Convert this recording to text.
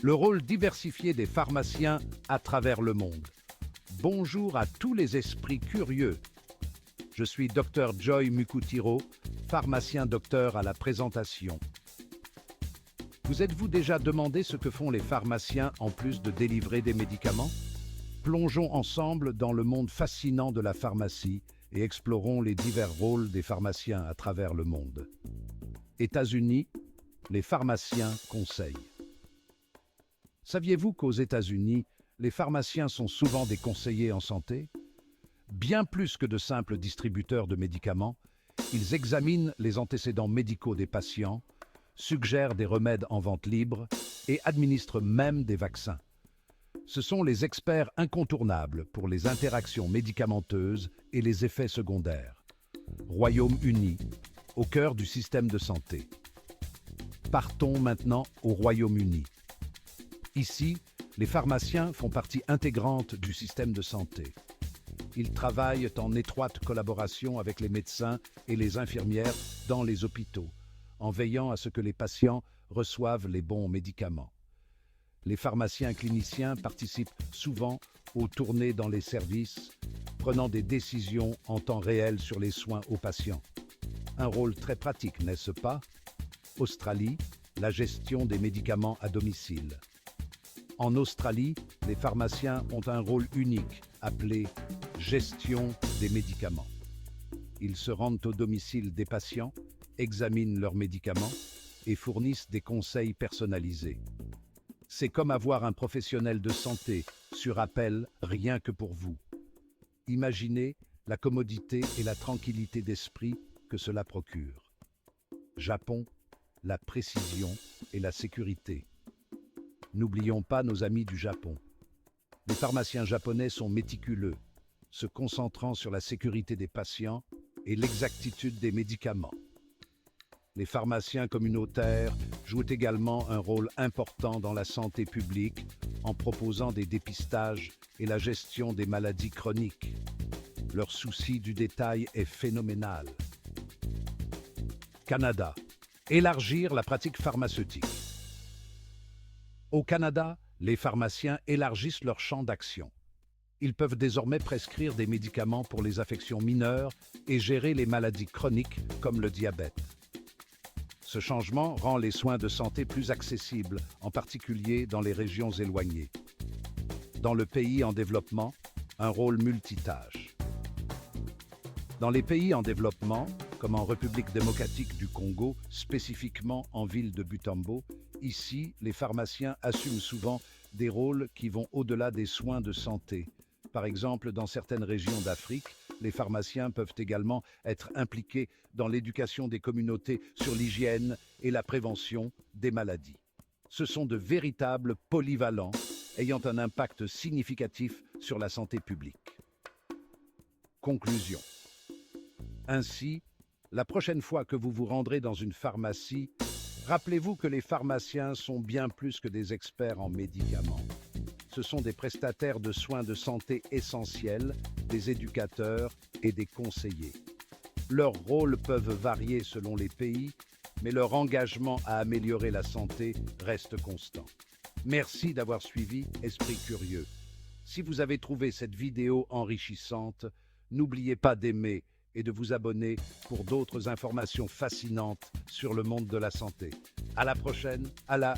Le rôle diversifié des pharmaciens à travers le monde. Bonjour à tous les esprits curieux. Je suis Dr Joy Mukutiro, pharmacien docteur à la présentation. Vous êtes-vous déjà demandé ce que font les pharmaciens en plus de délivrer des médicaments? Plongeons ensemble dans le monde fascinant de la pharmacie et explorons les divers rôles des pharmaciens à travers le monde. États-Unis, les pharmaciens conseillent. Saviez-vous qu'aux États-Unis, les pharmaciens sont souvent des conseillers en santé? Bien plus que de simples distributeurs de médicaments, ils examinent les antécédents médicaux des patients, suggèrent des remèdes en vente libre et administrent même des vaccins. Ce sont les experts incontournables pour les interactions médicamenteuses et les effets secondaires. Royaume-Uni, au cœur du système de santé. Partons maintenant au Royaume-Uni. Ici, les pharmaciens font partie intégrante du système de santé. Ils travaillent en étroite collaboration avec les médecins et les infirmières dans les hôpitaux, en veillant à ce que les patients reçoivent les bons médicaments. Les pharmaciens cliniciens participent souvent aux tournées dans les services, prenant des décisions en temps réel sur les soins aux patients. Un rôle très pratique, n'est-ce pas? Australie, la gestion des médicaments à domicile. En Australie, les pharmaciens ont un rôle unique, appelé gestion des médicaments. Ils se rendent au domicile des patients, examinent leurs médicaments et fournissent des conseils personnalisés. C'est comme avoir un professionnel de santé sur appel rien que pour vous. Imaginez la commodité et la tranquillité d'esprit que cela procure. Japon, la précision et la sécurité. N'oublions pas nos amis du Japon. Les pharmaciens japonais sont méticuleux, se concentrant sur la sécurité des patients et l'exactitude des médicaments. Les pharmaciens communautaires jouent également un rôle important dans la santé publique en proposant des dépistages et la gestion des maladies chroniques. Leur souci du détail est phénoménal. Canada. Élargir la pratique pharmaceutique. Au Canada, les pharmaciens élargissent leur champ d'action. Ils peuvent désormais prescrire des médicaments pour les affections mineures et gérer les maladies chroniques comme le diabète. Ce changement rend les soins de santé plus accessibles, en particulier dans les régions éloignées. Dans le pays en développement, un rôle multitâche. Dans les pays en développement, comme en République démocratique du Congo, spécifiquement en ville de Butembo, ici, les pharmaciens assument souvent des rôles qui vont au-delà des soins de santé. Par exemple, dans certaines régions d'Afrique, les pharmaciens peuvent également être impliqués dans l'éducation des communautés sur l'hygiène et la prévention des maladies. Ce sont de véritables polyvalents ayant un impact significatif sur la santé publique. Conclusion. Ainsi, la prochaine fois que vous vous rendrez dans une pharmacie, rappelez-vous que les pharmaciens sont bien plus que des experts en médicaments. Ce sont des prestataires de soins de santé essentiels, des éducateurs et des conseillers. Leurs rôles peuvent varier selon les pays, mais leur engagement à améliorer la santé reste constant. Merci d'avoir suivi Esprit Curieux. Si vous avez trouvé cette vidéo enrichissante, n'oubliez pas d'aimer et de vous abonner pour d'autres informations fascinantes sur le monde de la santé. À la prochaine, à la